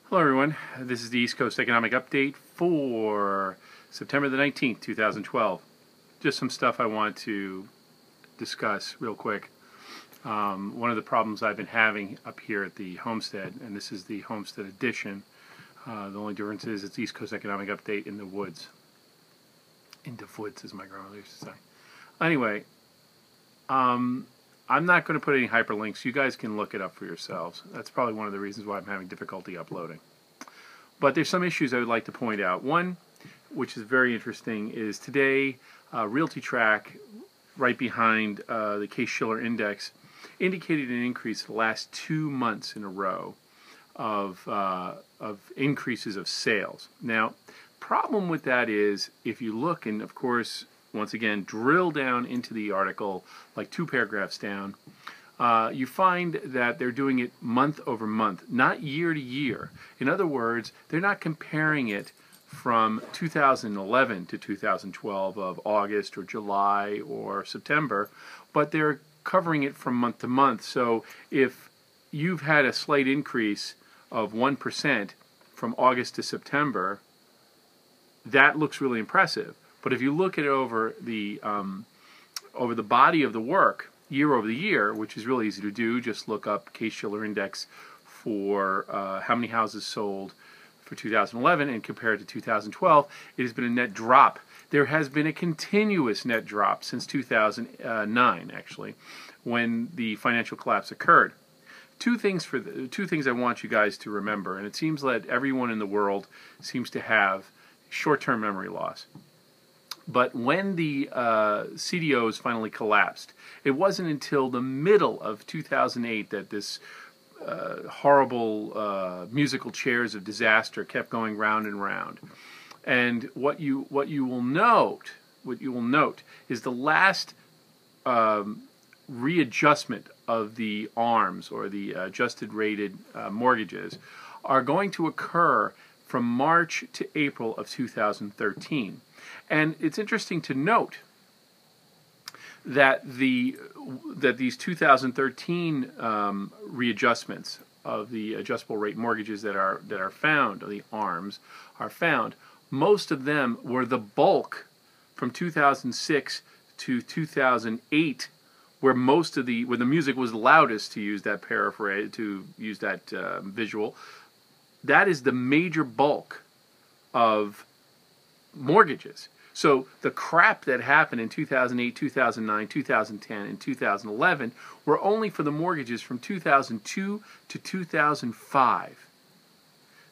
Hello everyone, this is the East Coast Economic Update for September the 19th, 2012. Just some stuff I want to discuss real quick. One of the problems I've been having up here at the Homestead, and this is the Homestead Edition, the only difference is it's East Coast Economic Update in the woods. In the woods, as my grandmother used to say. Anyway, I'm not going to put any hyperlinks. You guys can look it up for yourselves. That's probably one of the reasons why I'm having difficulty uploading. But there's some issues I would like to point out. One, which is very interesting, is today RealtyTrack, right behind the Case-Shiller Index, indicated an increase the last 2 months in a row of increases of sales. Now, problem with that is if you look, and of course, once again, drill down into the article, like 2 paragraphs down, you find that they're doing it month over month, not year to year. In other words, they're not comparing it from 2011 to 2012 of August or July or September, but they're covering it from month to month. So if you've had a slight increase of 1% from August to September, that looks really impressive. But if you look at it over the body of the work, year over the year, which is really easy to do, just look up Case-Shiller Index for how many houses sold for 2011 and compare it to 2012, it has been a net drop. There has been a continuous net drop since 2009, actually, when the financial collapse occurred. Two things I want you guys to remember, and it seems that everyone in the world seems to have short-term memory loss. But when the CDOs finally collapsed, it wasn't until the middle of 2008 that this horrible musical chairs of disaster kept going round and round. And what you will note is the last readjustment of the ARMs, or the adjusted rated mortgages, are going to occur from March to April of 2013. And it's interesting to note that these 2013 readjustments of the adjustable rate mortgages that are found, or the ARMs are found, most of them were the bulk from 2006 to 2008, where where the music was loudest, to use that paraphrase, to use that visual. That is the major bulk of mortgages. So the crap that happened in 2008, 2009, 2010, and 2011 were only for the mortgages from 2002 to 2005.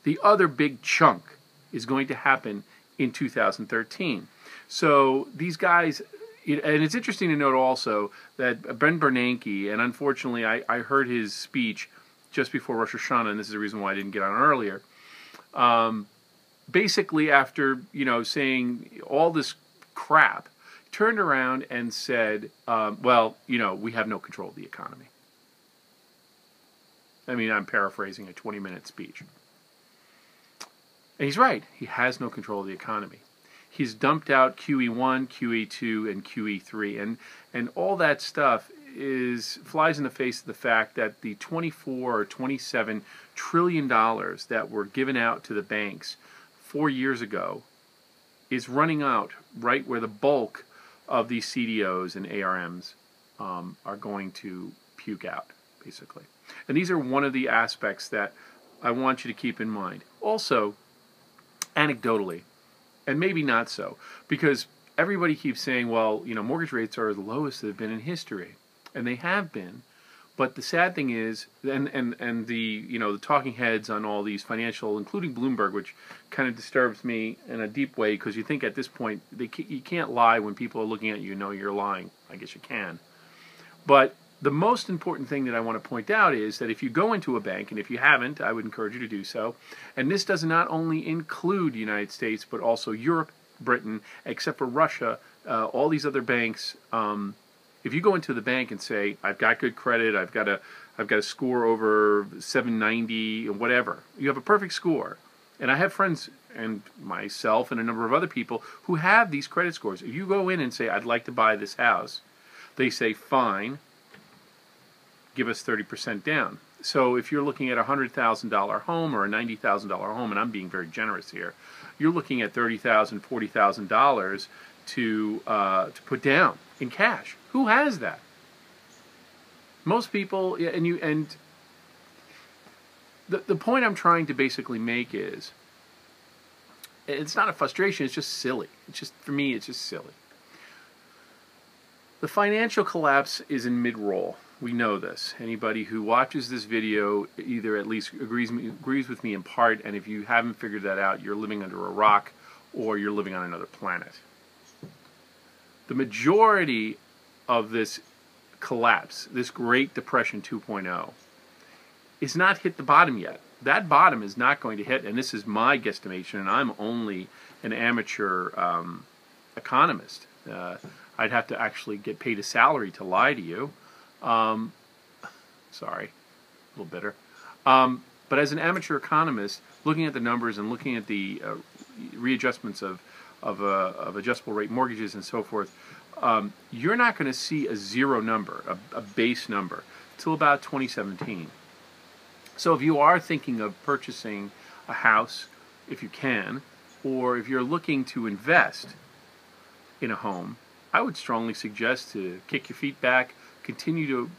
The other big chunk is going to happen in 2013. So these guys, and it's interesting to note also that Ben Bernanke, and unfortunately I heard his speech just before Rosh Hashanah, and this is the reason why I didn't get on earlier, basically after saying all this crap, turned around and said, well, we have no control of the economy. I mean, I'm paraphrasing a 20-minute speech. And he's right. He has no control of the economy. He's dumped out QE1, QE2, and QE3, and all that stuff flies in the face of the fact that the 24 or 27 trillion dollars that were given out to the banks 4 years ago is running out right where the bulk of these CDOs and ARMs are going to puke out, basically. And these are one of the aspects that I want you to keep in mind. Also, anecdotally, and maybe not so, because everybody keeps saying, well, mortgage rates are the lowest they've been in history. And they have been, but the sad thing is, and the talking heads on all these financial, including Bloomberg, which kind of disturbs me in a deep way, because you think at this point you can't lie when people are looking at you, you're lying. I guess you can. But the most important thing that I want to point out is that if you go into a bank, and if you haven't, I would encourage you to do so, and this does not only include the United States, but also Europe, Britain, except for Russia, all these other banks. If you go into the bank and say, I've got good credit, I've got a score over 790, and whatever, you have a perfect score. And I have friends, and myself and a number of other people, who have these credit scores. If you go in and say, I'd like to buy this house, they say, fine, give us 30% down. So if you're looking at a $100,000 home or a $90,000 home, and I'm being very generous here, you're looking at $30,000, $40,000 to put down in cash. Who has that? Most people, yeah, and the point I'm trying to basically make is, it's not a frustration, it's just silly. It's just, for me, it's just silly. The financial collapse is in mid-roll. We know this. Anybody who watches this video either at least agrees with me in part, and if you haven't figured that out, you're living under a rock or you're living on another planet. The majority of this collapse, this Great Depression 2.0, is not hit the bottom yet. That bottom is not going to hit, and this is my guesstimation, and I'm only an amateur economist. I'd have to actually get paid a salary to lie to you. Sorry, a little bitter. But as an amateur economist, looking at the numbers and looking at the readjustments of adjustable rate mortgages and so forth, you're not going to see a zero number, a base number, till about 2017. So if you are thinking of purchasing a house, if you can, or if you're looking to invest in a home, I would strongly suggest to kick your feet back, continue to,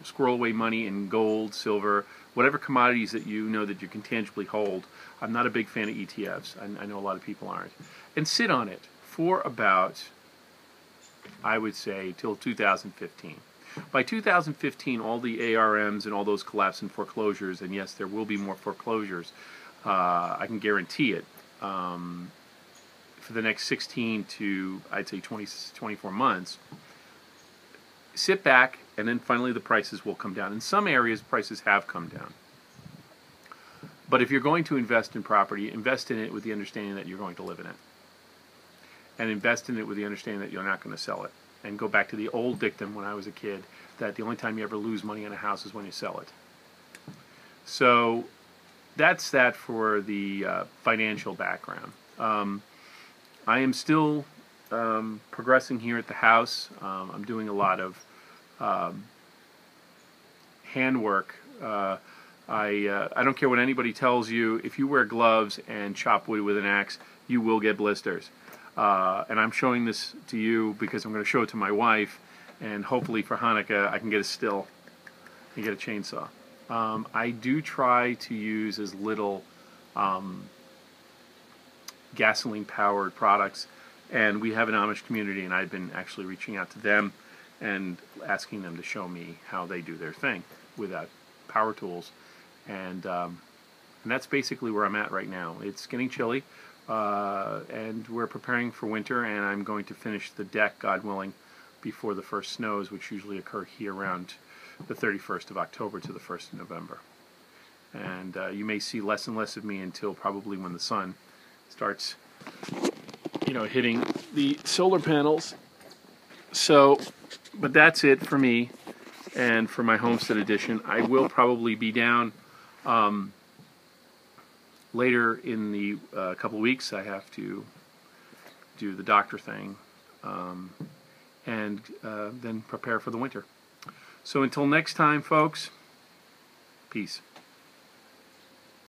squirrel away money in gold, silver, whatever commodities that you know that you can tangibly hold. I'm not a big fan of ETFs. I know a lot of people aren't. And sit on it for about, I would say, till 2015. By 2015, all the ARMs and all those collapse and foreclosures, and yes, there will be more foreclosures. I can guarantee it. For the next 16 to, I'd say, 24 months, sit back, and then finally the prices will come down. In some areas, prices have come down. But if you're going to invest in property, invest in it with the understanding that you're going to live in it. And invest in it with the understanding that you're not going to sell it. And go back to the old dictum when I was a kid, that the only time you ever lose money on a house is when you sell it. So that's that for the financial background. I am still progressing here at the house. I'm doing a lot of handwork. I don't care what anybody tells you. If you wear gloves and chop wood with an axe, you will get blisters. And I'm showing this to you because I'm going to show it to my wife, and hopefully for Hanukkah I can get a still and get a chainsaw. I do try to use as little gasoline-powered products, and we have an Amish community, and I've been actually reaching out to them and asking them to show me how they do their thing without power tools, and that's basically where I'm at right now. It's getting chilly, and we're preparing for winter, and I'm going to finish the deck, God willing, before the first snows, which usually occur here around the 31st of October to the 1st of November. And you may see less and less of me until probably when the sun starts, hitting the solar panels. So, but that's it for me and for my Homestead Edition. I will probably be down later in the couple of weeks. I have to do the doctor thing and then prepare for the winter. So until next time, folks, peace.